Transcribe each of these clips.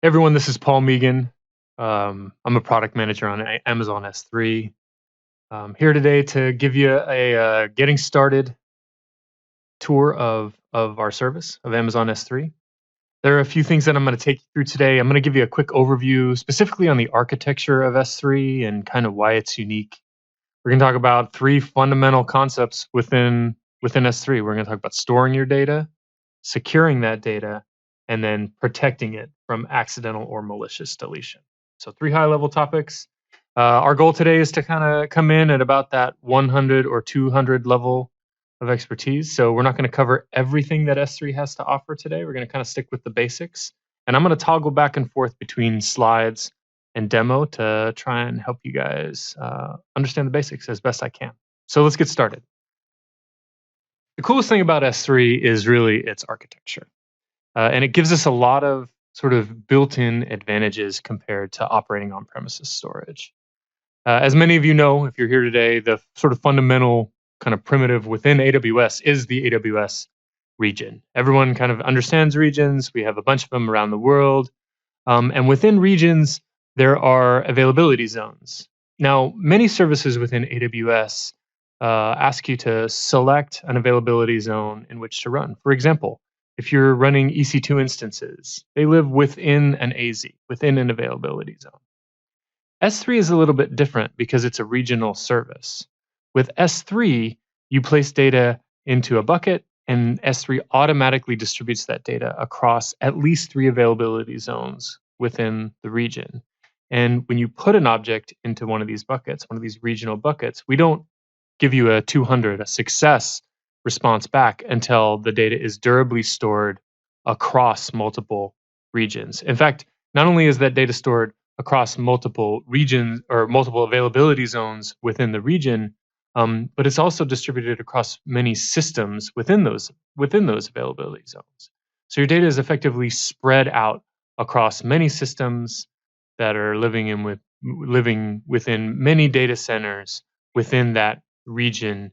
Everyone, this is Paul Megan. I'm a product manager on Amazon S3. Here today to give you a getting started tour of our service of Amazon S3. There are a few things that I'm going to take you through today. I'm going to give you a quick overview specifically on the architecture of S3 and kind of why it's unique. We're going to talk about three fundamental concepts within S3. We're going to talk about storing your data, securing that data, and then protecting it from accidental or malicious deletion. So three high-level topics. Our goal today is to kind of come in at about that 100 or 200 level of expertise. So we're not going to cover everything that S3 has to offer today. We're going to kind of stick with the basics. And I'm going to toggle back and forth between slides and demo to try and help you guys understand the basics as best I can. So let's get started. The coolest thing about S3 is really its architecture. And it gives us a lot of sort of built-in advantages compared to operating on-premises storage. As many of you know, if you're here today, the sort of fundamental kind of primitive within AWS is the AWS region. Everyone kind of understands regions. We have a bunch of them around the world. And within regions, there are availability zones. Now, many services within AWS ask you to select an availability zone in which to run. For example, if you're running EC2 instances, they live within an AZ, within an availability zone. S3 is a little bit different because it's a regional service. With S3, you place data into a bucket, and S3 automatically distributes that data across at least 3 availability zones within the region. And when you put an object into one of these buckets, one of these regional buckets, we don't give you a 200, a success response back until the data is durably stored across multiple regions. In fact, not only is that data stored across multiple regions or multiple availability zones within the region, but it's also distributed across many systems within those availability zones. So your data is effectively spread out across many systems that are living within many data centers within that region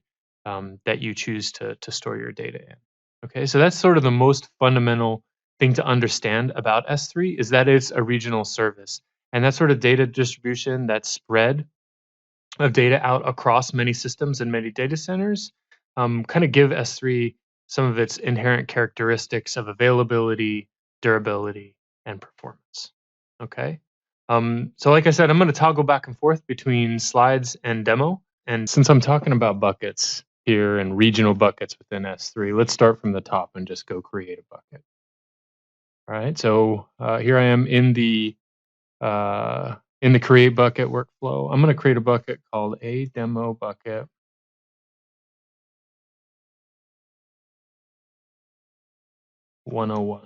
that you choose to store your data in. Okay, so that's sort of the most fundamental thing to understand about S3 is that it's a regional service. And that sort of data distribution, that spread of data out across many systems and many data centers, kind of give S3 some of its inherent characteristics of availability, durability, and performance. Okay, so like I said, I'm going to toggle back and forth between slides and demo. And since I'm talking about buckets here and regional buckets within S3, let's start from the top and just go create a bucket. All right, so here I am in the create bucket workflow. I'm going to create a bucket called a demo bucket. $101.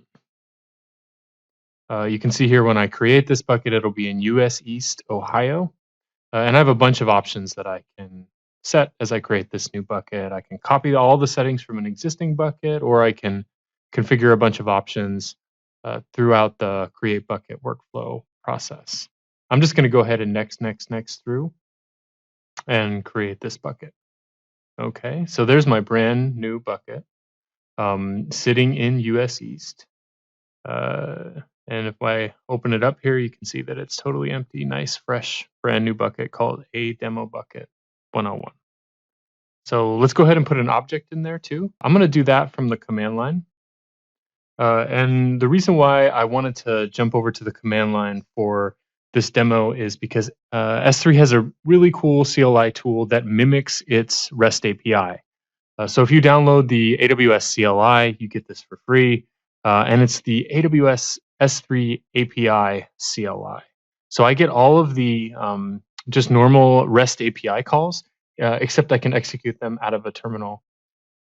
You can see here when I create this bucket, it'll be in US East, Ohio. And I have a bunch of options that I can set as I create this new bucket. I can copy all the settings from an existing bucket, or I can configure a bunch of options throughout the create bucket workflow process. I'm just going to go ahead and next through and create this bucket. Okay, so there's my brand new bucket sitting in US East. And if I open it up here, you can see that it's totally empty, nice, fresh, brand new bucket called a demo bucket 101. So let's go ahead and put an object in there too. I'm going to do that from the command line. And the reason why I wanted to jump over to the command line for this demo is because S3 has a really cool CLI tool that mimics its REST API. So if you download the AWS CLI, you get this for free. And it's the AWS S3 API CLI. So I get all of the just normal REST API calls, except I can execute them out of a terminal.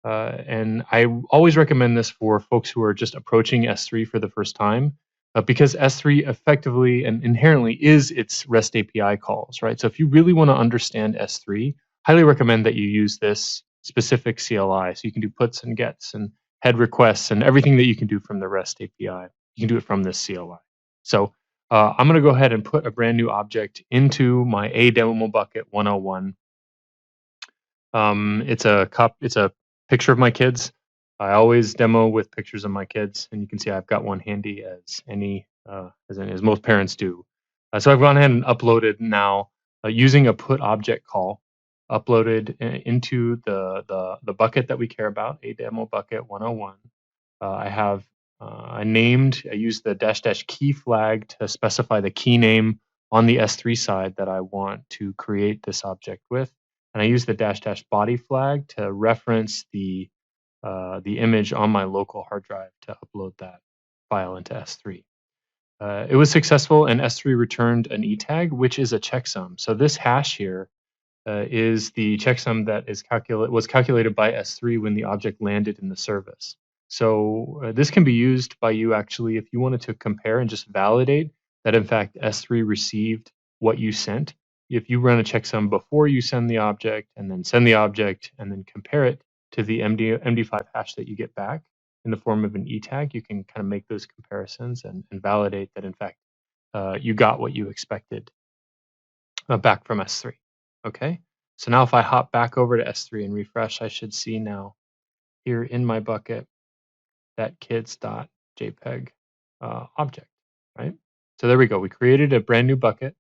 And I always recommend this for folks who are just approaching S3 for the first time, because S3 effectively and inherently is its REST API calls, right? So if you really want to understand S3, highly recommend that you use this specific CLI. So you can do puts and gets and head requests and everything that you can do from the REST API. You can do it from this CLI. So I'm going to go ahead and put a brand new object into my a demo bucket 101. It's a picture of my kids. I always demo with pictures of my kids, and you can see I've got one handy as any as most parents do. So I've gone ahead and uploaded now using a put object call, uploaded into the bucket that we care about, a demo bucket 101. I used the dash dash key flag to specify the key name on the S3 side that I want to create this object with. And I use the dash dash body flag to reference the image on my local hard drive to upload that file into S3. It was successful, and S3 returned an E tag, which is a checksum. So this hash here is the checksum that was calculated by S3 when the object landed in the service. So this can be used by you actually if you wanted to compare and just validate that in fact S3 received what you sent. If you run a checksum before you send the object and then send the object and then compare it to the MD5 hash that you get back in the form of an E tag, you can kind of make those comparisons and validate that in fact you got what you expected back from S3. Okay, so now if I hop back over to S3 and refresh, I should see now here in my bucket that kids.jpg object, right? So there we go. We created a brand new bucket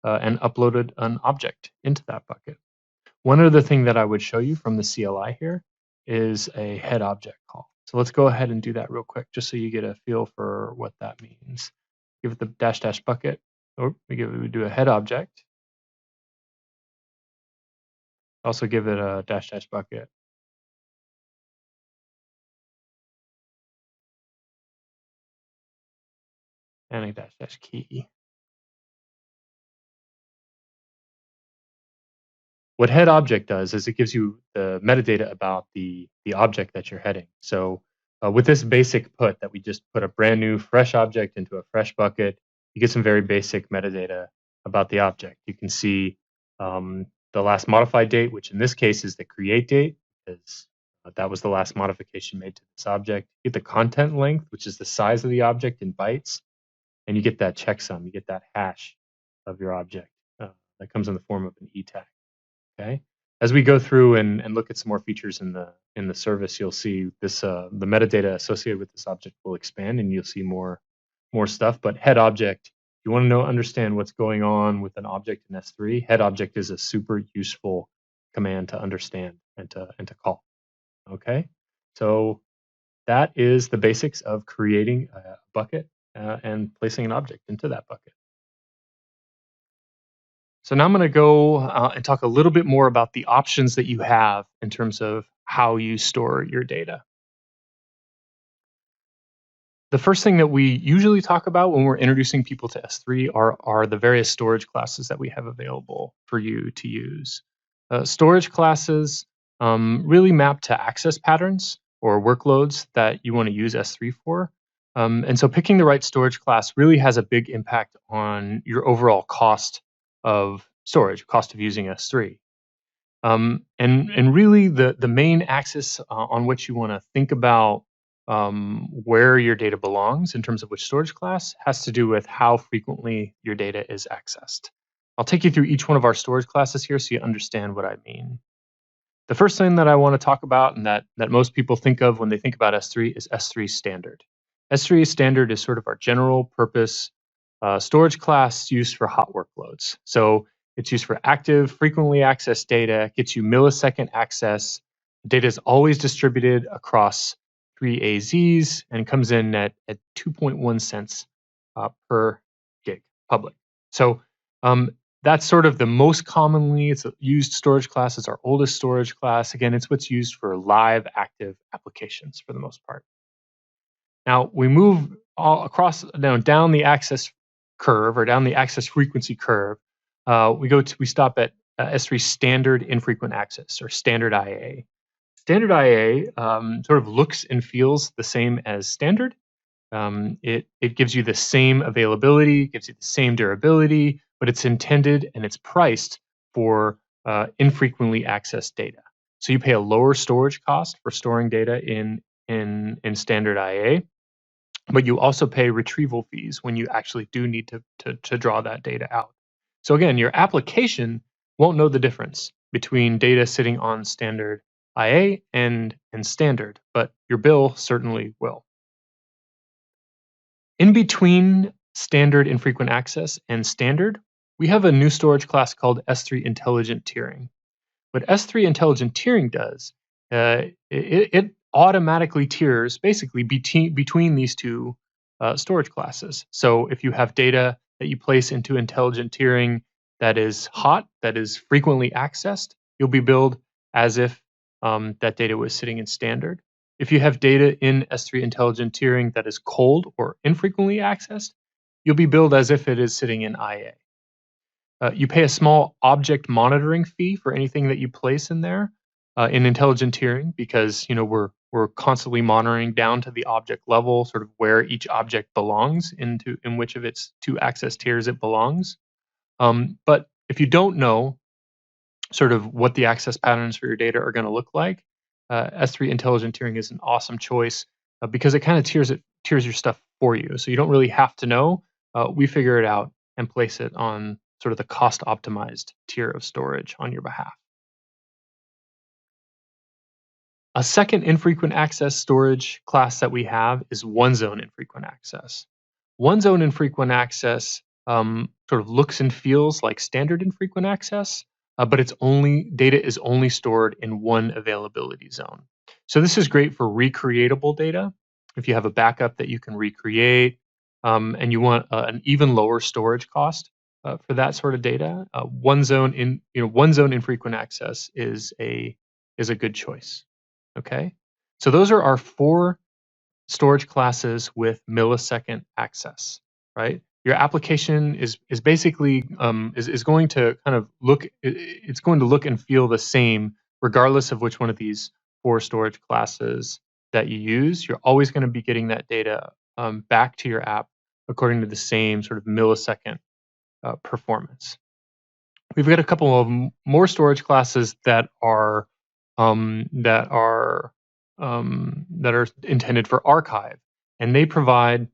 and uploaded an object into that bucket. One other thing that I would show you from the CLI here is a head object call. So let's go ahead and do that real quick, just so you get a feel for what that means. Give it the dash dash bucket, or we do a head object. Also give it a dash dash bucket. And a dash dash key. What head object does is it gives you the metadata about the object that you're heading. So with this basic put that we just put a brand new fresh object into a fresh bucket, you get some very basic metadata about the object. You can see the last modified date, which in this case is the create date, because that was the last modification made to this object. You get the content length, which is the size of the object in bytes, and you get that checksum, you get that hash of your object that comes in the form of an E tag. Okay. As we go through and look at some more features in the service, you'll see this the metadata associated with this object will expand, and you'll see more stuff. But head object, you want to understand what's going on with an object in S3. Head object is a super useful command to understand and to call. Okay, so that is the basics of creating a bucket and placing an object into that bucket. So now I'm going to go and talk a little bit more about the options that you have in terms of how you store your data. The first thing that we usually talk about when we're introducing people to S3 are the various storage classes that we have available for you to use. Storage classes really map to access patterns or workloads that you want to use S3 for. And so picking the right storage class really has a big impact on your overall cost of storage, cost of using S3. And really the main axis on which you want to think about where your data belongs in terms of which storage class has to do with how frequently your data is accessed. I'll take you through each one of our storage classes here so you understand what I mean. The first thing that I want to talk about and that most people think of when they think about S3 is S3 standard. S3 standard is sort of our general purpose storage class used for hot workloads. So it's used for active, frequently accessed data, gets you millisecond access. Data is always distributed across 3 AZs and comes in at 2.1 cents per gig public. So that's sort of the most commonly used storage class. It's our oldest storage class. Again, it's what's used for live active applications for the most part. Now we move all across down the access curve or down the access frequency curve. We stop at S3 standard infrequent access or standard IA. Standard IA sort of looks and feels the same as standard. It gives you the same availability, gives you the same durability, but it's intended and it's priced for infrequently accessed data. So you pay a lower storage cost for storing data in standard IA, but you also pay retrieval fees when you actually do need to draw that data out. So again, your application won't know the difference between data sitting on standard IA and standard, but your bill certainly will. In between standard infrequent access and standard, we have a new storage class called S3 Intelligent Tiering. What S3 Intelligent Tiering does, it automatically tiers basically between these two storage classes. So if you have data that you place into intelligent tiering that is hot, that is frequently accessed, you'll be billed as if that data was sitting in standard. If you have data in S3 Intelligent Tiering that is cold or infrequently accessed, you'll be billed as if it is sitting in IA. You pay a small object monitoring fee for anything that you place in there in intelligent tiering because we're constantly monitoring down to the object level, sort of where each object belongs in which of its two access tiers it belongs. But if you don't know sort of what the access patterns for your data are going to look like, S3 intelligent tiering is an awesome choice because it kind of tiers your stuff for you, so you don't really have to know. We figure it out and place it on sort of the cost optimized tier of storage on your behalf. A second infrequent access storage class that we have is one zone infrequent access. One zone infrequent access sort of looks and feels like standard infrequent access, but its only data is only stored in one availability zone. So this is great for recreatable data. If you have a backup that you can recreate, and you want an even lower storage cost for that sort of data, one zone infrequent access is a good choice. Okay, so those are our four storage classes with millisecond access, right? Your application is basically is going to kind of it's going to look and feel the same regardless of which one of these four storage classes that you use. You're always going to be getting that data back to your app according to the same sort of millisecond performance. We've got a couple of more storage classes that are intended for archive, and they provide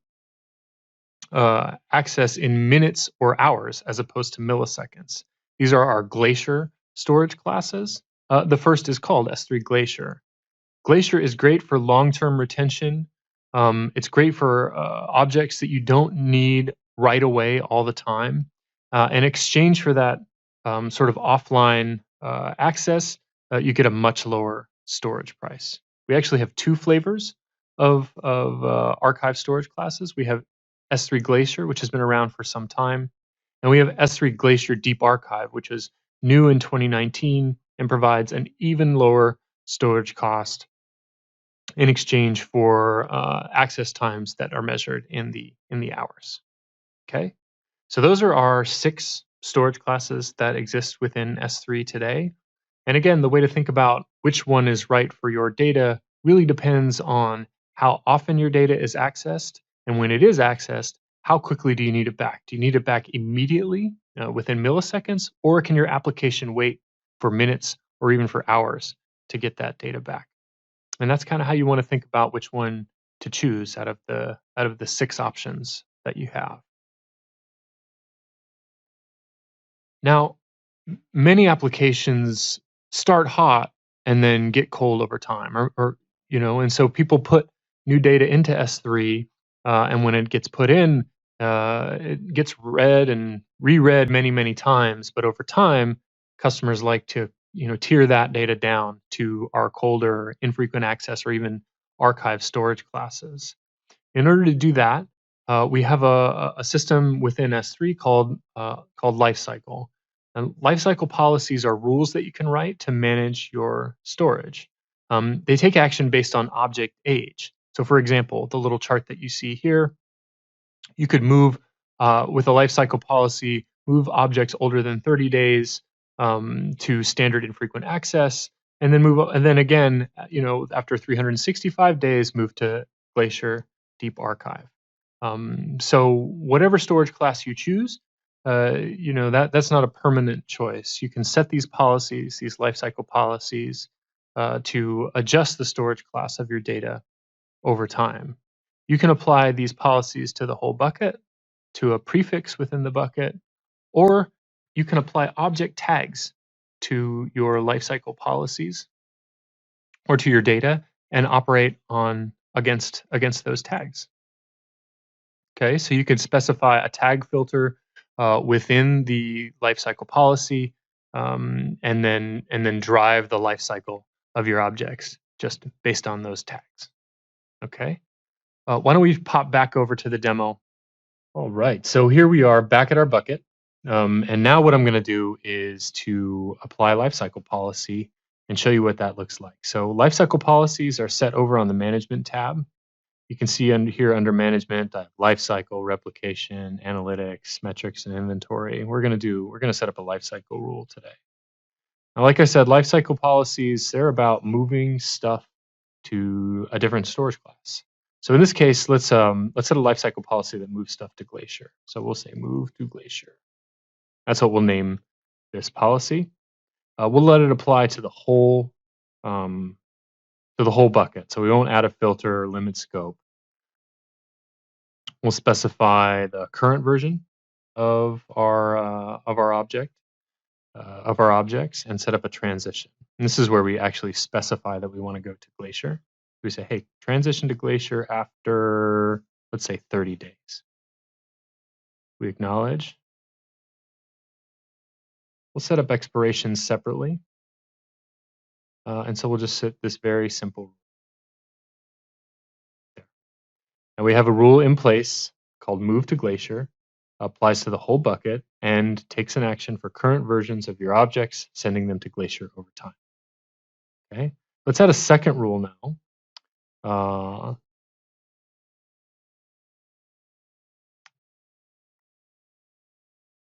access in minutes or hours as opposed to milliseconds. These are our Glacier storage classes. The first is called S3 Glacier. Glacier is great for long-term retention. It's great for objects that you don't need right away all the time. In exchange for that sort of offline access, you get a much lower storage price. We actually have two flavors of archive storage classes. We have S3 Glacier, which has been around for some time, and we have S3 Glacier Deep Archive, which is new in 2019 and provides an even lower storage cost in exchange for access times that are measured in the hours. Okay, so those are our 6 storage classes that exist within S3 today. And again, the way to think about which one is right for your data really depends on how often your data is accessed, and when it is accessed, how quickly do you need it back? Do you need it back immediately within milliseconds, or can your application wait for minutes or even for hours to get that data back? And that's kind of how you want to think about which one to choose out of the 6 options that you have. Now, many applications start hot and then get cold over time, and so people put new data into S3, and when it gets put in, it gets read and reread many, many times. But over time, customers like to tier that data down to our colder, infrequent access, or even archive storage classes. In order to do that, we have a system within S3 called Lifecycle. And Lifecycle policies are rules that you can write to manage your storage. They take action based on object age. So, for example, the little chart that you see here, you could move with a lifecycle policy, move objects older than 30 days to standard infrequent access, and then again, after 365 days, move to Glacier Deep Archive. So whatever storage class you choose, that's not a permanent choice. You can set these policies, these lifecycle policies, to adjust the storage class of your data over time. You can apply these policies to the whole bucket, to a prefix within the bucket, or you can apply object tags to your lifecycle policies or to your data and operate on against those tags. Okay, so you can specify a tag filter within the lifecycle policy, and then drive the lifecycle of your objects just based on those tags. Okay, why don't we pop back over to the demo? All right, so here we are back at our bucket, and now what I'm going to do is to apply lifecycle policy and show you what that looks like. So lifecycle policies are set over on the management tab. You can see here under management, lifecycle, replication, analytics, metrics, and inventory. We're going to set up a lifecycle rule today. Now, like I said, lifecycle policies, they're about moving stuff to a different storage class. So in this case, let's set a lifecycle policy that moves stuff to Glacier. So we'll say move to Glacier. That's what we'll name this policy. We'll let it apply to the whole bucket. So we won't add a filter or limit scope. We'll specify the current version of our objects, and set up a transition. And this is where we actually specify that we want to go to Glacier. We say, hey, transition to Glacier after, let's say, 30 days. We acknowledge. We'll set up expirations separately. And so we'll just set this very simple rule. And we have a rule in place called move to Glacier, applies to the whole bucket, and takes an action for current versions of your objects, sending them to Glacier over time. Okay, let's add a second rule now.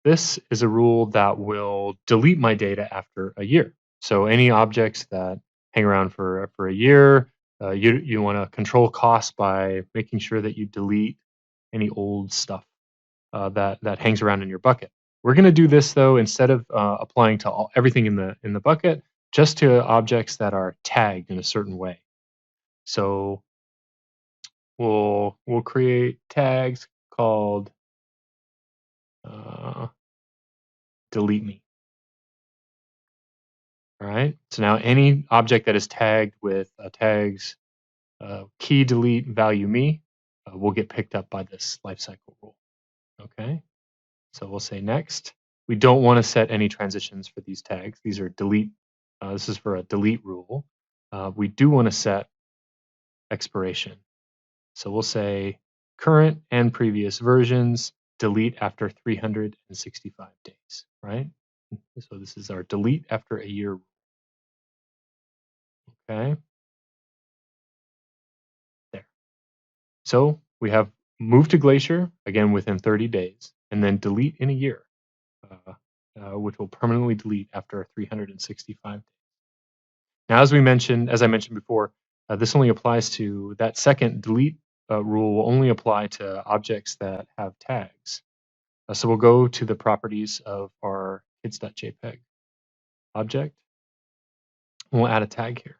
This is a rule that will delete my data after a year. So any objects that hang around for a year, you want to control costs by making sure that you delete any old stuff that hangs around in your bucket. We're going to do this though instead of applying to everything in the bucket, just to objects that are tagged in a certain way. So we'll create tags called delete me. All right. So now any object that is tagged with tags key delete value me will get picked up by this lifecycle rule. Okay. So we'll say next. We don't want to set any transitions for these tags. These are delete. This is for a delete rule. We do want to set expiration. So we'll say current and previous versions delete after 365 days, right? So this is our delete after a year. Okay. There. So we have move to Glacier, again within 30 days, and then delete in a year, which will permanently delete after 365 days. Now, as I mentioned before, this only applies to that second delete rule will only apply to objects that have tags. So we'll go to the properties of our kids.jpg object, and we'll add a tag here.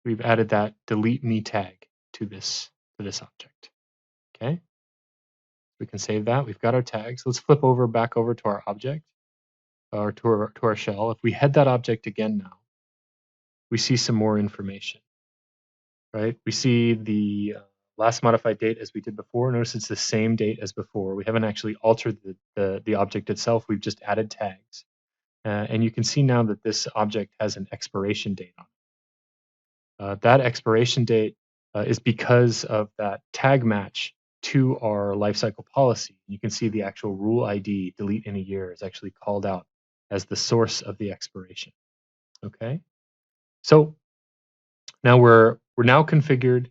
We've added that delete me tag to this object. Okay, we can save that. We've got our tags. Let's flip back over to our object, or to our shell. If we head that object again now, we see some more information. Right? We see the last modified date as we did before. Notice it's the same date as before. We haven't actually altered the object itself. We've just added tags. And you can see now that this object has an expiration date on it. That expiration date is because of that tag match to our lifecycle policy. You can see the actual rule ID, delete in a year, is actually called out as the source of the expiration. Okay, so now we're now configured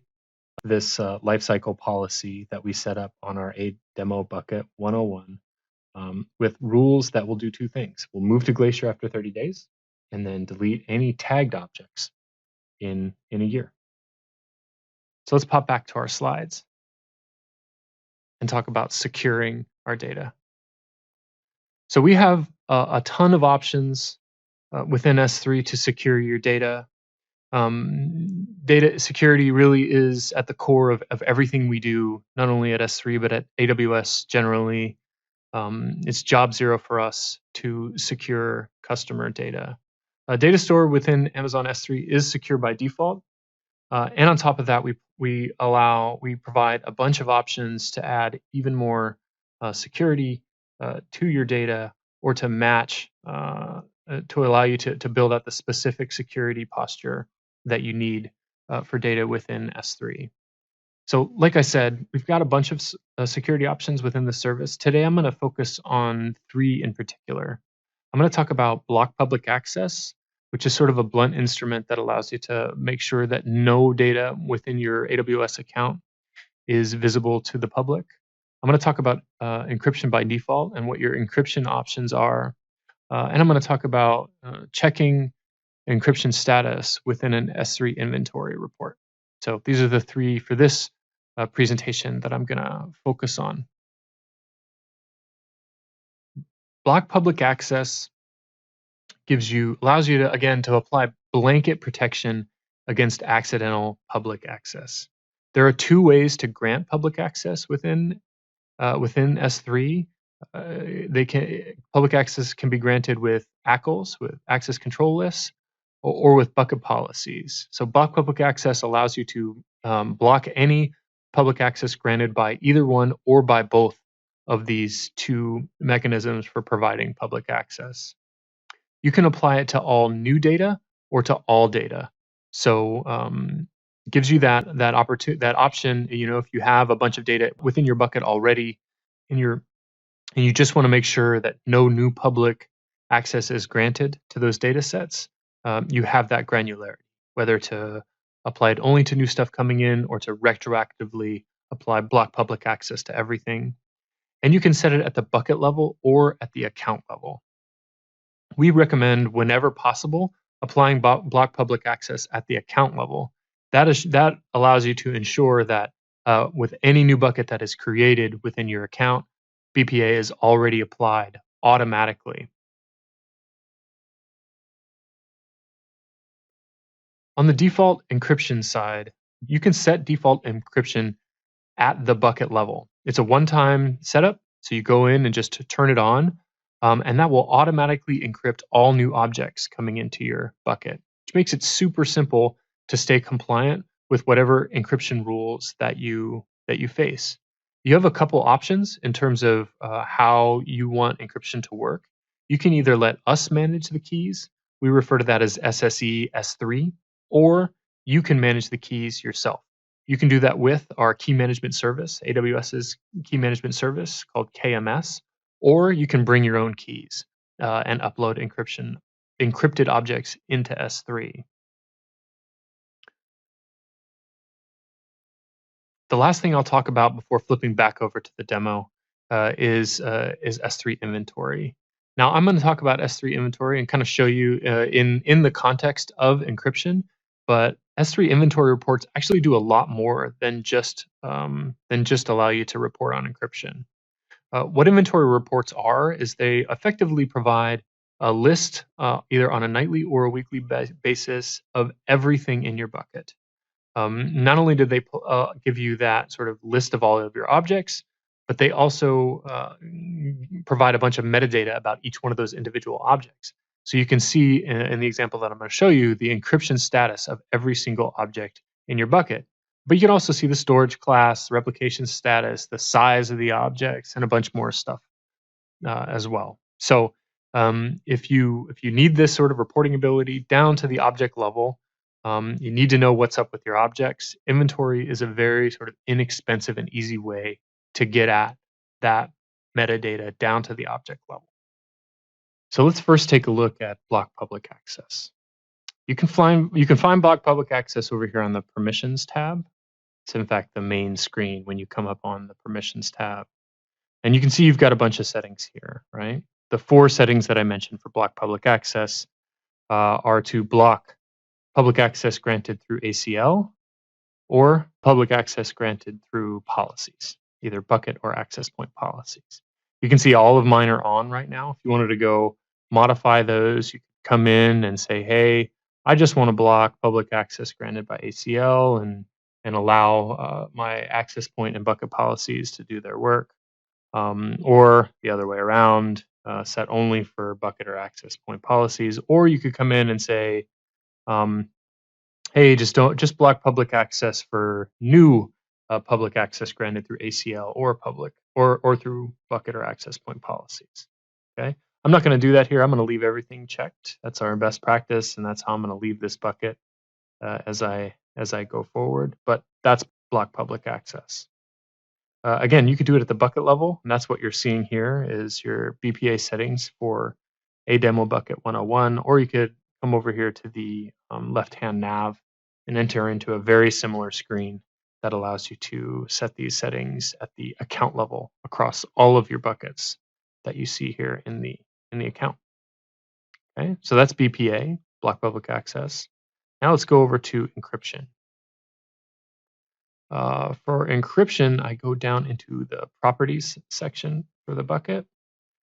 this lifecycle policy that we set up on our demo bucket 101 with rules that will do two things. We'll move to Glacier after 30 days, and then delete any tagged objects in a year. So let's pop back to our slides and talk about securing our data. So we have a ton of options within S3 to secure your data. Data security really is at the core of everything we do, not only at S3, but at AWS generally. It's job zero for us to secure customer data. Data store within Amazon S3 is secure by default. And on top of that, we provide a bunch of options to add even more security to your data, or to match to allow you to build out the specific security posture that you need for data within S3. So, like I said, we've got a bunch of security options within the service. Today, I'm going to focus on 3 in particular. I'm going to talk about block public access, which is sort of a blunt instrument that allows you to make sure that no data within your AWS account is visible to the public. I'm going to talk about encryption by default and what your encryption options are. And I'm going to talk about checking encryption status within an S3 inventory report. So these are the 3 for this presentation that I'm going to focus on. Block public access allows you to, again, to apply blanket protection against accidental public access. There are 2 ways to grant public access within S3. Public access can be granted with ACLs, with access control lists, or with bucket policies. So block public access allows you to block any public access granted by either one or by both of these 2 mechanisms for providing public access. You can apply it to all new data or to all data. So gives you that option. If you have a bunch of data within your bucket already, and you just want to make sure that no new public access is granted to those data sets, you have that granularity, whether to apply it only to new stuff coming in or to retroactively apply block public access to everything. And you can set it at the bucket level or at the account level. We recommend, whenever possible, applying block public access at the account level. That allows you to ensure that with any new bucket that is created within your account, BPA is already applied automatically. On the default encryption side, you can set default encryption at the bucket level. It's a one-time setup, so you go in and just turn it on, and that will automatically encrypt all new objects coming into your bucket, which makes it super simple to stay compliant with whatever encryption rules that you face. You have a couple options in terms of how you want encryption to work. You can either let us manage the keys. We refer to that as SSE S3, or you can manage the keys yourself. You can do that with our key management service, AWS's key management service called KMS, or you can bring your own keys and upload encrypted objects into S3. The last thing I'll talk about before flipping back over to the demo is S3 inventory. Now, I'm going to talk about S3 inventory and kind of show you in the context of encryption, but S3 inventory reports actually do a lot more than just allow you to report on encryption. What inventory reports are is they effectively provide a list, either on a nightly or a weekly basis, of everything in your bucket. Not only do they give you that sort of list of all of your objects, but they also provide a bunch of metadata about each one of those individual objects. So you can see in the example that I'm going to show you the encryption status of every single object in your bucket. But you can also see the storage class, replication status, the size of the objects, and a bunch more stuff as well. So if you need this sort of reporting ability down to the object level, you need to know what's up with your objects. Inventory is a very sort of inexpensive and easy way to get at that metadata down to the object level. So let's first take a look at block public access. You can find block public access over here on the permissions tab. It's in fact the main screen when you come up on the permissions tab. And you can see you've got a bunch of settings here, right? The 4 settings that I mentioned for block public access are to block public access granted through ACL or public access granted through policies, either bucket or access point policies. You can see all of mine are on right now. If you wanted to go modify those, you could come in and say, hey, I just want to block public access granted by ACL and allow my access point and bucket policies to do their work. Or the other way around, set only for bucket or access point policies, or you could come in and say, um, hey, just block public access for new public access granted through ACL or public or through bucket or access point policies. Okay, I'm not going to do that here. I'm going to leave everything checked. That's our best practice, and that's how I'm going to leave this bucket as I go forward. But that's block public access. Again, you could do it at the bucket level, and that's what you're seeing here is your BPA settings for a demo bucket 101, or you could come over here to the left-hand nav and enter into a very similar screen that allows you to set these settings at the account level across all of your buckets that you see here in the account. Okay, so that's BPA, block public access. Now let's go over to encryption. For encryption, I go down into the properties section for the bucket,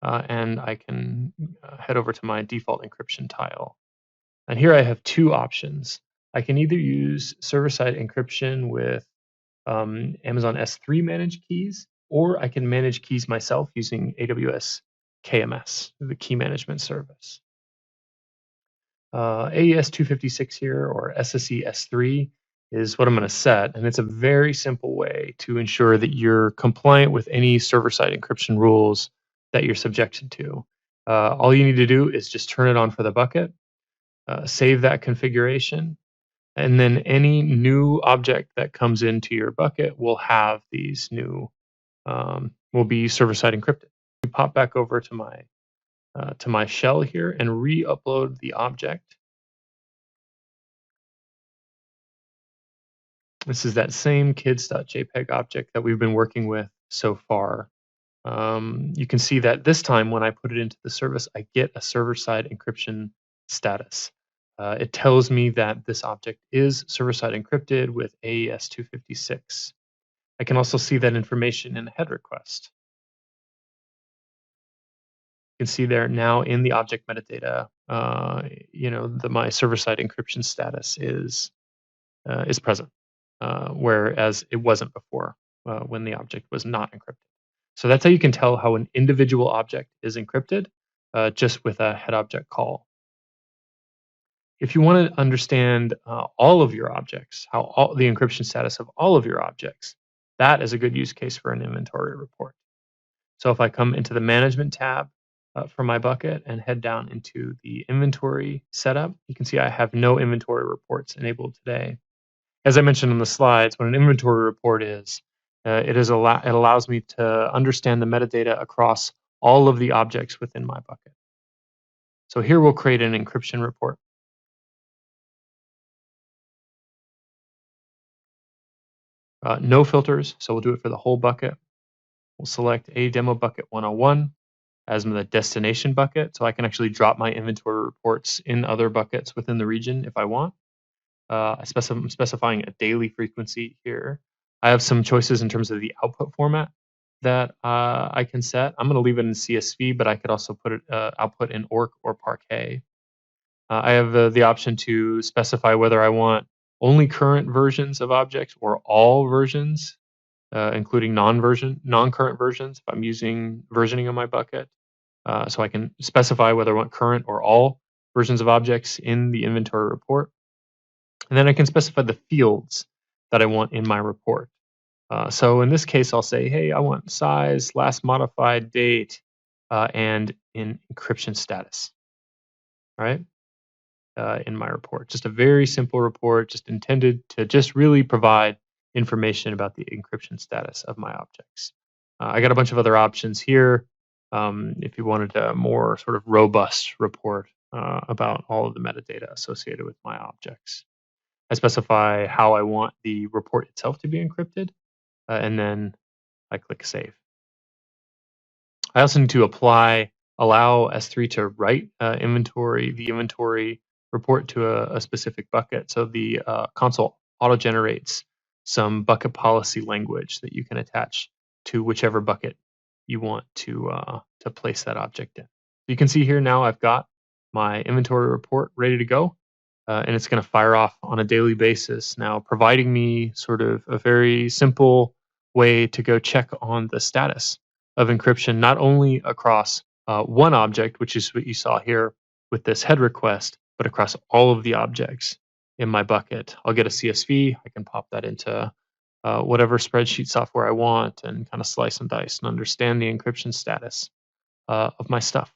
and I can head over to my default encryption tile. And here I have two options. I can either use server-side encryption with Amazon S3 managed keys, or I can manage keys myself using AWS KMS, the key management service. AES 256 here, or SSE S3, is what I'm going to set, and it's a very simple way to ensure that you're compliant with any server-side encryption rules that you're subjected to. All you need to do is just turn it on for the bucket, save that configuration, and then any new object that comes into your bucket will have these new, will be server-side encrypted. We pop back over to my shell here and re-upload the object. This is that same kids.jpg object that we've been working with so far. You can see that this time when I put it into the service, I get a server-side encryption status. It tells me that this object is server-side encrypted with AES 256. I can also see that information in the head request. You can see there now in the object metadata, my server-side encryption status is present, whereas it wasn't before when the object was not encrypted. So that's how you can tell how an individual object is encrypted just with a head object call. If you want to understand all of your objects, the encryption status of all of your objects, that is a good use case for an inventory report. So if I come into the management tab for my bucket and head down into the inventory setup, you can see I have no inventory reports enabled today. As I mentioned on the slides, what an inventory report is, it allows me to understand the metadata across all of the objects within my bucket. So here we'll create an encryption report. No filters, so we'll do it for the whole bucket. We'll select a demo bucket 101 as the destination bucket, so I can actually drop my inventory reports in other buckets within the region if I want. I'm specifying a daily frequency here. I have some choices in terms of the output format that I can set. I'm going to leave it in CSV, but I could also put it output in ORC or Parquet. I have the option to specify whether I want only current versions of objects or all versions, including non-current versions if I'm using versioning on my bucket. So I can specify whether I want current or all versions of objects in the inventory report. And then I can specify the fields that I want in my report. So in this case, I'll say, hey, I want size, last modified date, and in encryption status, right? In my report. Just a very simple report, just intended to just really provide information about the encryption status of my objects. I got a bunch of other options here if you wanted a more sort of robust report about all of the metadata associated with my objects. I specify how I want the report itself to be encrypted, and then I click Save. I also need to allow S3 to write the inventory report to a specific bucket. So the console auto-generates some bucket policy language that you can attach to whichever bucket you want to place that object in. You can see here now I've got my inventory report ready to go, and it's going to fire off on a daily basis now, providing me sort of a very simple way to go check on the status of encryption, not only across one object, which is what you saw here with this head request, but across all of the objects in my bucket. I'll get a CSV. I can pop that into whatever spreadsheet software I want and kind of slice and dice and understand the encryption status of my stuff.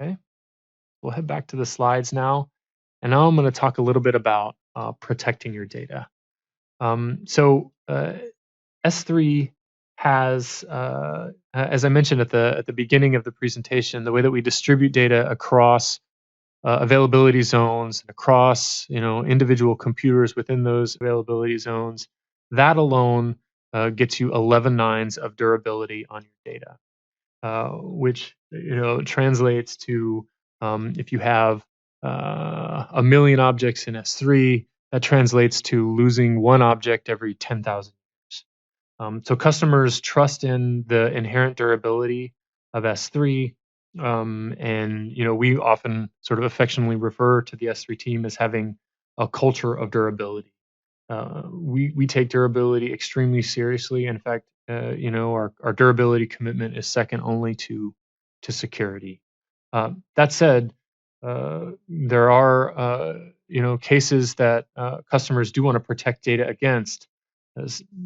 Okay, we'll head back to the slides now. And now I'm going to talk a little bit about protecting your data. S3 has, as I mentioned at the beginning of the presentation, the way that we distribute data across availability zones and across individual computers within those availability zones, that alone gets you 11 nines of durability on your data, which translates to if you have a million objects in S3, that translates to losing one object every 10,000 years. So customers trust in the inherent durability of S3, and we often sort of affectionately refer to the S3 team as having a culture of durability. We take durability extremely seriously. In fact, our durability commitment is second only to security. That said, there are cases that customers do want to protect data against,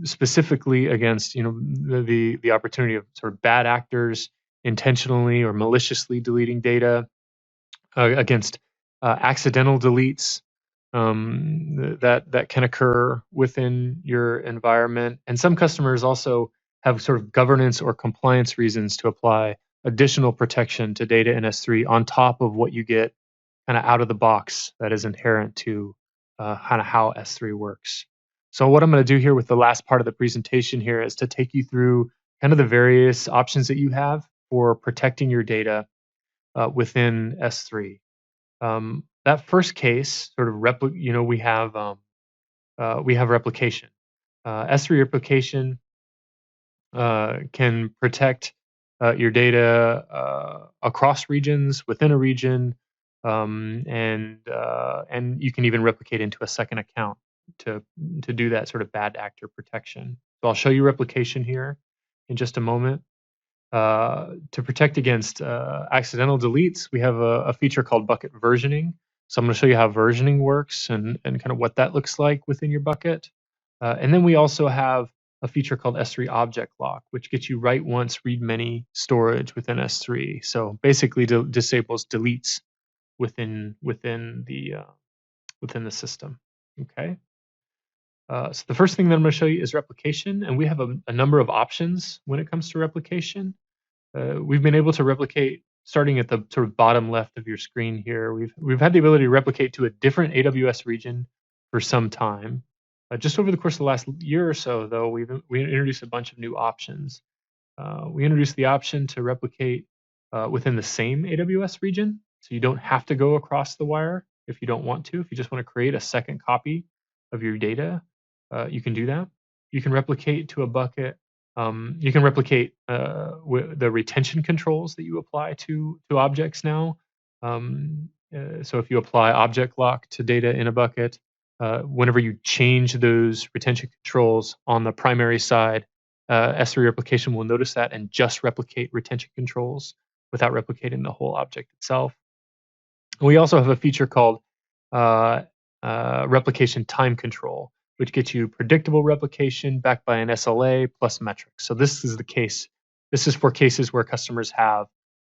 specifically against the opportunity of sort of bad actors intentionally or maliciously deleting data, against accidental deletes that can occur within your environment. And some customers also have sort of governance or compliance reasons to apply additional protection to data in S3 on top of what you get kind of out of the box that is inherent to kind of how S3 works. So what I'm going to do here with the last part of the presentation here is to take you through kind of the various options that you have for protecting your data within S3. That first case, sort of we have replication. S3 replication can protect your data across regions, within a region, and you can even replicate into a second account to do that sort of bad actor protection. So I'll show you replication here in just a moment. To protect against accidental deletes, we have a feature called bucket versioning. So I'm going to show you how versioning works and kind of what that looks like within your bucket. And then we also have a feature called S3 object lock, which gets you write once, read many storage within S3. So basically disables deletes within the system. Okay. So the first thing that I'm going to show you is replication, and we have a number of options when it comes to replication. We've been able to replicate starting at the sort of bottom left of your screen here. We've had the ability to replicate to a different AWS region for some time. Just over the course of the last year or so, though, we introduced a bunch of new options. We introduced the option to replicate within the same AWS region, so you don't have to go across the wire if you don't want to. If you just want to create a second copy of your data, you can do that. You can replicate to a bucket. You can replicate the retention controls that you apply to objects now. So if you apply object lock to data in a bucket, whenever you change those retention controls on the primary side, S3 replication will notice that and just replicate retention controls without replicating the whole object itself. We also have a feature called replication time control, which gets you predictable replication backed by an SLA plus metrics. So this is the case. This is for cases where customers have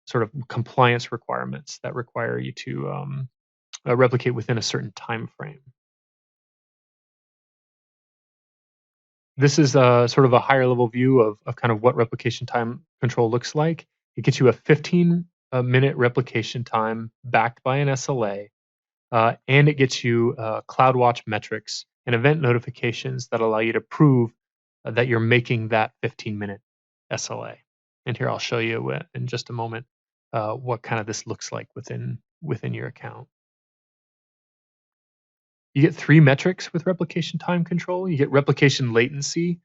sort of compliance requirements that require you to replicate within a certain time frame. This is sort of a higher level view of kind of what replication time control looks like. It gets you a 15-minute replication time backed by an SLA, and it gets you CloudWatch metrics and event notifications that allow you to prove that you're making that 15-minute SLA. And here I'll show you in just a moment what kind of this looks like within your account. You get 3 metrics with replication time control. You get replication latency,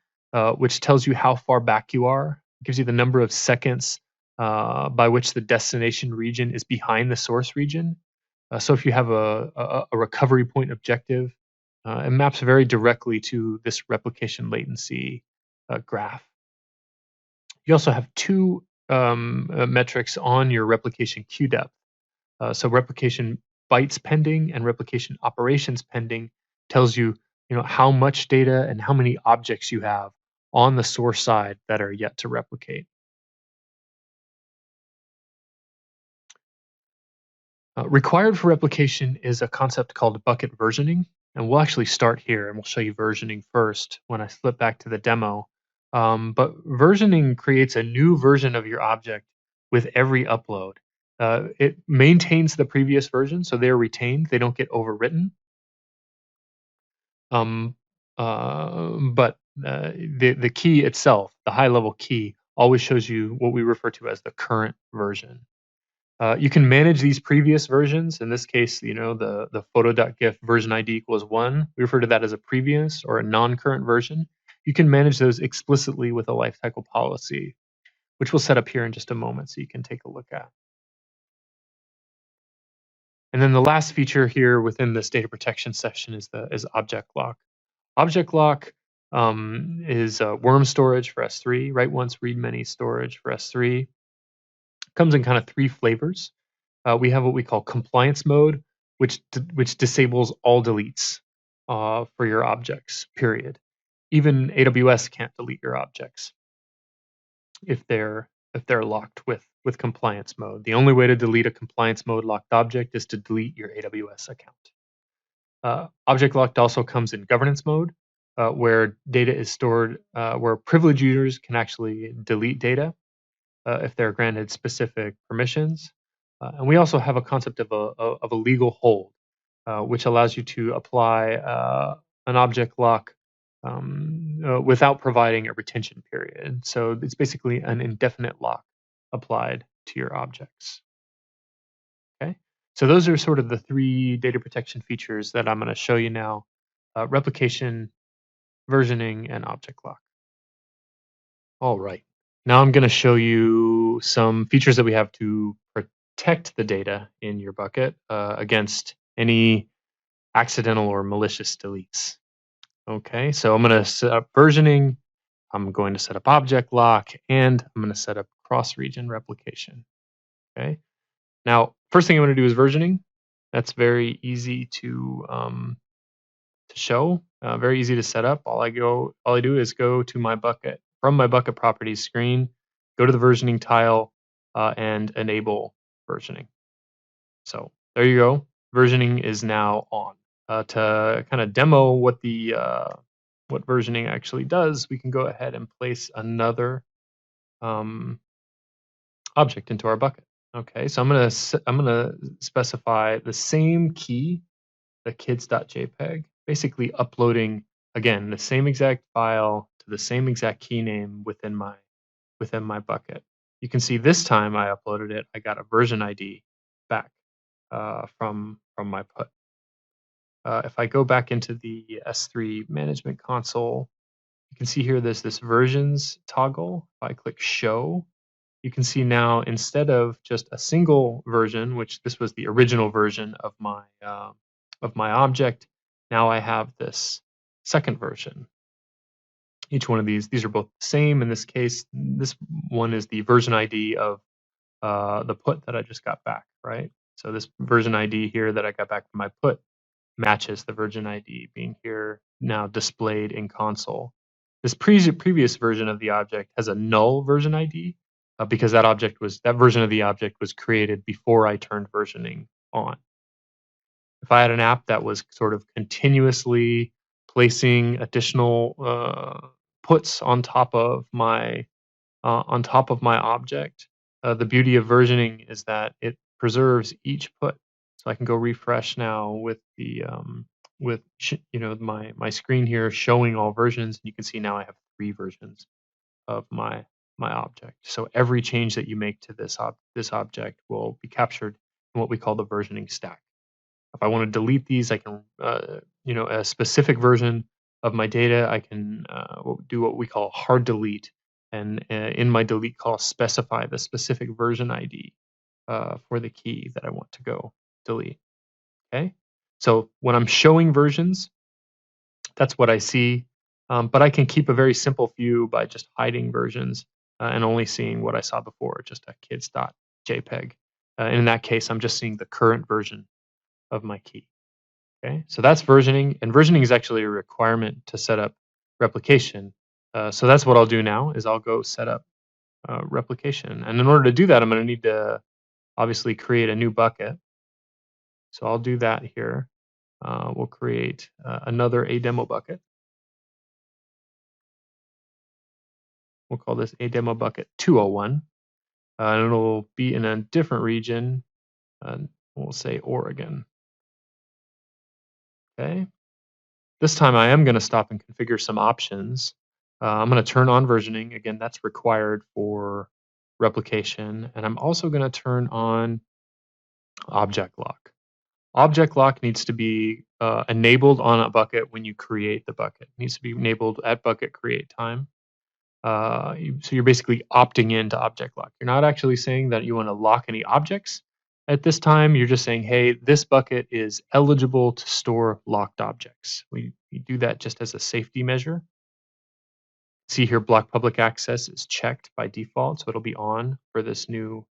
which tells you how far back you are. It gives you the number of seconds by which the destination region is behind the source region. So if you have a recovery point objective, it maps very directly to this replication latency graph. You also have 2 metrics on your replication queue depth. So replication bytes pending and replication operations pending tells you, how much data and how many objects you have on the source side that are yet to replicate. Required for replication is a concept called bucket versioning, and we'll actually start here and we'll show you versioning first when I flip back to the demo. But versioning creates a new version of your object with every upload. It maintains the previous version, so they're retained, they don't get overwritten. Um, but the key itself, the high level key, always shows you what we refer to as the current version. You can manage these previous versions. In this case, the photo.gif version ID equals 1. We refer to that as a previous or a non-current version. You can manage those explicitly with a lifecycle policy, which we'll set up here in just a moment so you can take a look at. And then the last feature here within this data protection section is object lock. Object lock is worm storage for S3, write once, read many storage for S3. Comes in kind of 3 flavors. We have what we call compliance mode, which disables all deletes for your objects, period. Even AWS can't delete your objects if they're locked with compliance mode. The only way to delete a compliance mode locked object is to delete your AWS account. Object locked also comes in governance mode, where data is stored, where privileged users can actually delete data if they're granted specific permissions. And we also have a concept of a legal hold, which allows you to apply an object lock without providing a retention period. So it's basically an indefinite lock applied to your objects. Okay, so those are sort of the 3 data protection features that I'm going to show you now: replication, versioning, and object lock. All right. Now I'm going to show you some features that we have to protect the data in your bucket against any accidental or malicious deletes. Okay, so I'm going to set up versioning, I'm going to set up object lock, and I'm going to set up cross-region replication. Okay, now first thing I want to do is versioning. That's very easy to show, very easy to set up. All I do is go to my bucket, from my bucket properties screen, go to the versioning tile, and enable versioning. So there you go. Versioning is now on. To kind of demo what what versioning actually does, we can go ahead and place another object into our bucket. Okay, so I'm gonna specify the same key, the kids.jpg, basically uploading again the same exact file to the same exact key name within my bucket. You can see this time I uploaded it, I got a version ID back from my put. If I go back into the S3 management console, you can see here there's this versions toggle. If I click show, you can see now instead of just a single version, which this was the original version of my object, now I have this second version. Each one of these are both the same. In this case, this one is the version ID of the put that I just got back, right? So this version ID here that I got back from my put matches the version ID being here now displayed in console. This previous version of the object has a null version ID because that version of the object was created before I turned versioning on. If I had an app that was sort of continuously placing additional puts on top of my object, the beauty of versioning is that it preserves each put. So I can go refresh now with the my screen here showing all versions. You can see now I have 3 versions of my object. So every change that you make to this object will be captured in what we call the versioning stack. If I want to delete these, I can a specific version of my data. I can do what we call hard delete, and in my delete call specify the specific version ID for the key that I want to go delete. Okay, so when I'm showing versions, that's what I see. But I can keep a very simple view by just hiding versions. and only seeing what I saw before, just a kids.jpg. In that case, I'm just seeing the current version of my key. Okay, so that's versioning, and versioning is actually a requirement to set up replication. So that's what I'll do now is I'll go set up replication. And in order to do that, I'm going to need to obviously create a new bucket. So I'll do that here. We'll create another a demo bucket. We'll call this a demo bucket 201. And it'll be in a different region. We'll say Oregon. Okay. This time I am going to stop and configure some options. I'm going to turn on versioning. Again, that's required for replication. And I'm also going to turn on object lock. Object lock needs to be enabled on a bucket when you create the bucket. It needs to be enabled at bucket create time. So you're basically opting into object lock. You're not actually saying that you want to lock any objects at this time. You're just saying, hey, this bucket is eligible to store locked objects. We do that just as a safety measure. See here, block public access is checked by default, so it'll be on for this new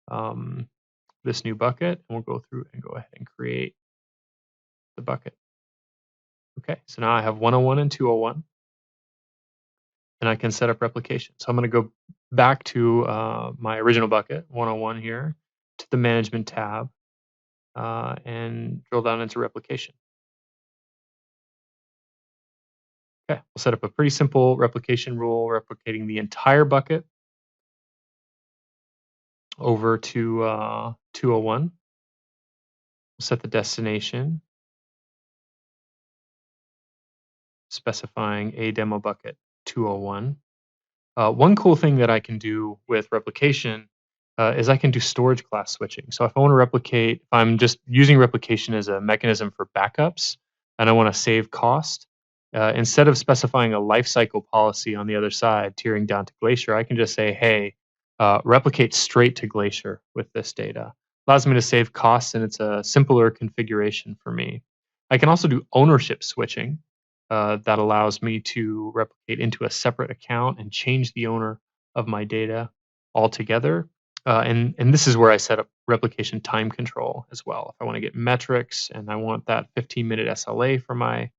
bucket. And we'll go through and go ahead and create the bucket. Okay, so now I have 101 and 201. And I can set up replication. So I'm going to go back to my original bucket, 101 here, to the management tab, and drill down into replication. Okay, we'll set up a pretty simple replication rule, replicating the entire bucket over to 201. We'll set the destination, specifying a demo bucket 201. One cool thing that I can do with replication is I can do storage class switching. So if I want to replicate, if I'm just using replication as a mechanism for backups and I want to save cost, instead of specifying a lifecycle policy on the other side, tiering down to Glacier, I can just say, hey, replicate straight to Glacier with this data. Allows me to save costs, and it's a simpler configuration for me. I can also do ownership switching. That allows me to replicate into a separate account and change the owner of my data altogether. And this is where I set up replication time control as well. If I want to get metrics and I want that 15-minute SLA for my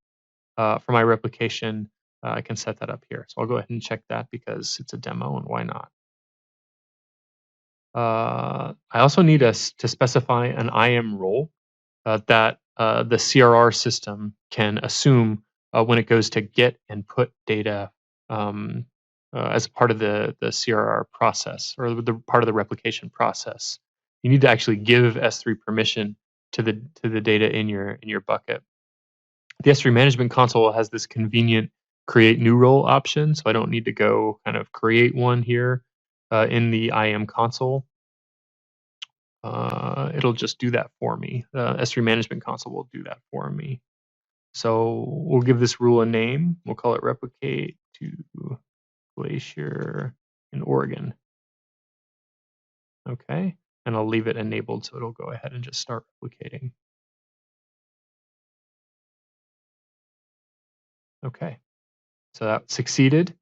replication, I can set that up here. So I'll go ahead and check that because it's a demo, and why not? I also need us to specify an IAM role that the CRR system can assume when it goes to get and put data as part of the CRR process, or the part of the replication process. You need to actually give S3 permission to the data in your bucket. The S3 management console has this convenient create new role option, so I don't need to go kind of create one here in the IAM console. It'll just do that for me. The S3 management console will do that for me. So we'll give this rule a name. We'll call it replicate to Glacier in Oregon. Okay, and I'll leave it enabled so it'll go ahead and just start replicating. Okay, so that succeeded.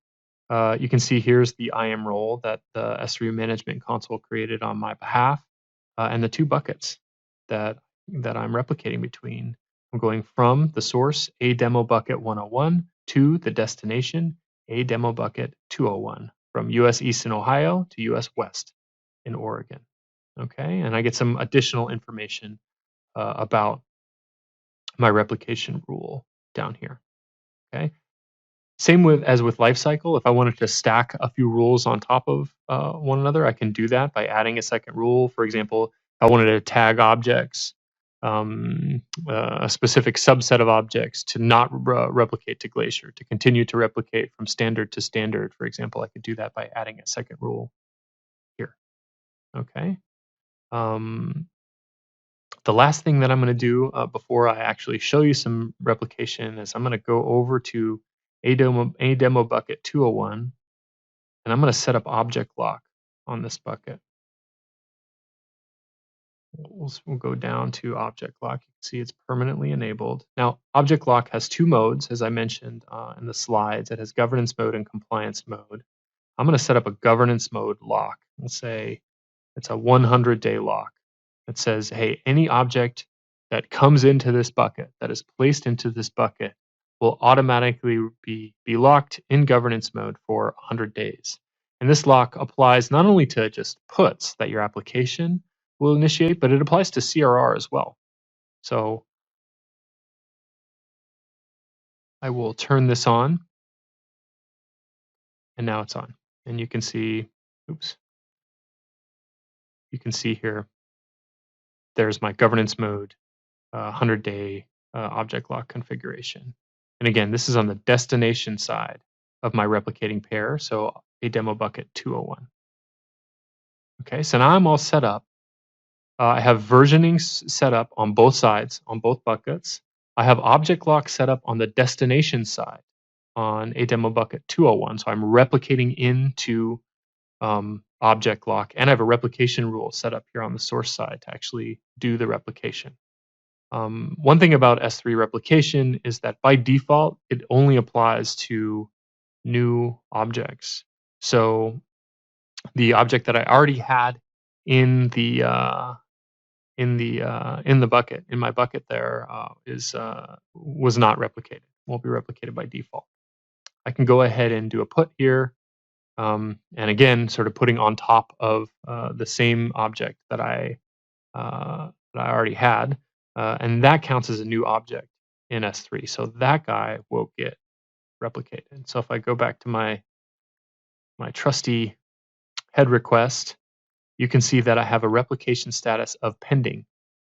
You can see here's the IAM role that the S3 management console created on my behalf, and the two buckets that I'm replicating between. I'm going from the source, a demo bucket 101, to the destination, a demo bucket 201, from US East in Ohio to US West in Oregon. Okay, and I get some additional information about my replication rule down here. Okay, same as with Lifecycle. If I wanted to stack a few rules on top of one another, I can do that by adding a second rule. For example, if I wanted to tag objects, a specific subset of objects to not replicate to Glacier, to continue to replicate from standard to standard, for example, I could do that by adding a second rule here. Okay. The last thing that I'm going to do before I actually show you some replication is I'm going to go over to a demo bucket 201, and I'm going to set up object lock on this bucket. We'll go down to object lock. You can see it's permanently enabled. Now, object lock has two modes, as I mentioned in the slides. It has governance mode and compliance mode. I'm going to set up a governance mode lock. Let's say it's a 100-day lock. It says, hey, any object that comes into this bucket, that is placed into this bucket, will automatically be locked in governance mode for 100 days. And this lock applies not only to just puts that your application will initiate, but it applies to CRR as well. So I will turn this on, and now it's on. And you can see, you can see here, there's my governance mode 100-day object lock configuration. And again, this is on the destination side of my replicating pair, so a demo bucket 201. Okay, so now I'm all set up. I have versioning set up on both sides, on both buckets. I have object lock set up on the destination side on a demo bucket 201. So I'm replicating into object lock, and I have a replication rule set up here on the source side to actually do the replication. One thing about S3 replication is that by default, it only applies to new objects. So the object that I already had in the bucket, in my bucket there, was not replicated. Won't be replicated by default. I can go ahead and do a put here, and again, sort of putting on top of the same object that I already had. And that counts as a new object in S3. So that guy will get replicated. So if I go back to my trusty head request, you can see that I have a replication status of pending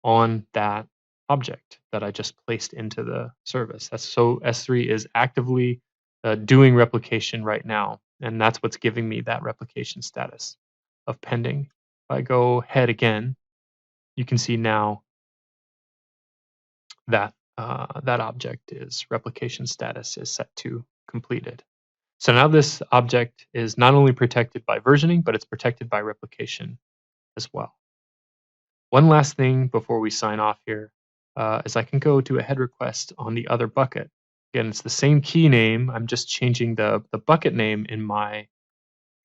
on that object that I just placed into the service. So S3 is actively doing replication right now, and that's what's giving me that replication status of pending. If I go head again, you can see now that that object is replication status is set to completed. So now this object is not only protected by versioning, but it's protected by replication as well. One last thing before we sign off here is I can go to a head request on the other bucket. Again, it's the same key name. I'm just changing the bucket name in my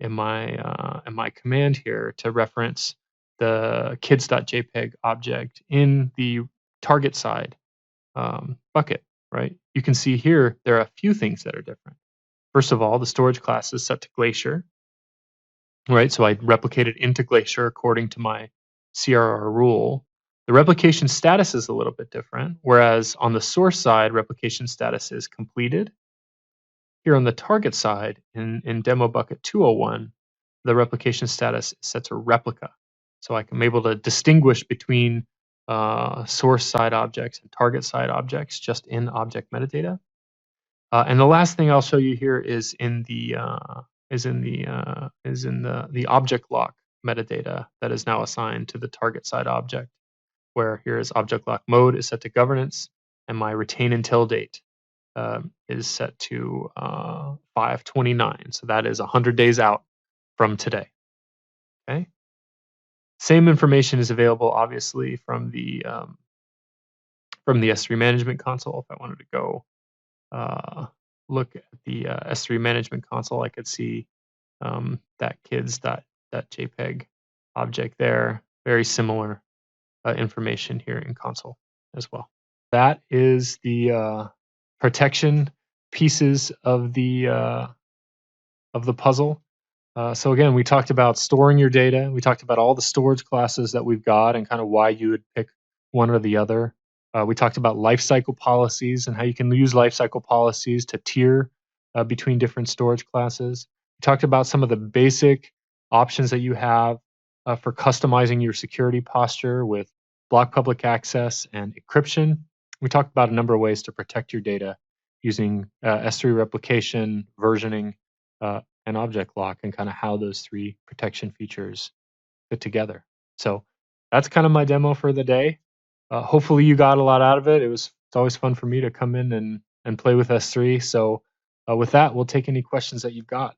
command here to reference the kids.jpg object in the target side bucket, right? You can see here there are a few things that are different. First of all, the storage class is set to Glacier, right? So I replicated into Glacier according to my CRR rule. The replication status is a little bit different, whereas on the source side, replication status is completed. Here on the target side, in demo bucket 201, the replication status is set to replica. So I'm able to distinguish between source side objects and target side objects just in object metadata. And the last thing I'll show you here is in the object lock metadata that is now assigned to the target side object, where here is object lock mode is set to governance, and my retain until date is set to 5/29. So that is 100 days out from today. Okay. Same information is available, obviously, from the S3 management console. If I wanted to go look at the S3 management console, I could see that kids.jpg object there. Very similar information here in console as well. That is the protection pieces of the puzzle. So again, we talked about storing your data. We talked about all the storage classes that we've got and kind of why you would pick one or the other. We talked about lifecycle policies and how you can use lifecycle policies to tier between different storage classes. We talked about some of the basic options that you have for customizing your security posture with block public access and encryption. We talked about a number of ways to protect your data using S3 replication, versioning, and object lock, and kind of how those three protection features fit together. So that's kind of my demo for the day. Hopefully you got a lot out of it. It's always fun for me to come in and play with S3. So with that, we'll take any questions that you've got.